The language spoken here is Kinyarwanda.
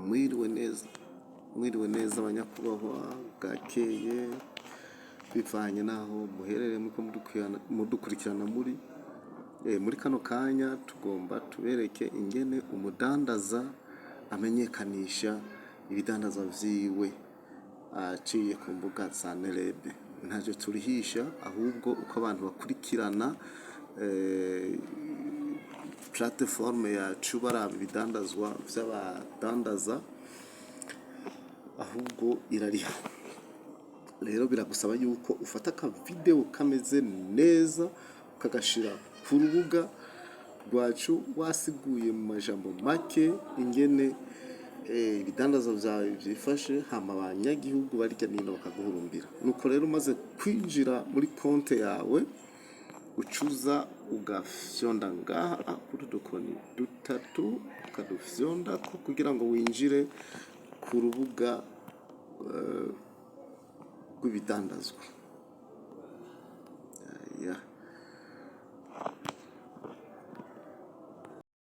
mwiriwe neza, mwiriwe neza abanyakubahwa, bwakeye bivanye n'aho muherereye muko mudukurikirana muri kano kanya. Tugomba tubereke ingene umudandaza amenyekanisha ibidandaza vyiwe aciye ku mbuga za nerebe. Ntavyo turihisha, ahubwo uko abantu bakurikirana platform yacu baraba ibidandazwa vy'abadandaza, ahubwo irariha. Rero biragusaba yuko ufata aka video kameze neza ukagashira ku rubuga rwacu, wasiguye mu majambo make ingene ibidandaza vyawe vyifashe, hama abanyagihugu barya nino bakaguhurumbira. Nuko rero umaze kwinjira muri konte yawe, ucuza ugafyonda ngaha kuri dukoni dutatu, ukadufyondako kugira ngo winjire ku rubuga rw'ibidandazwa.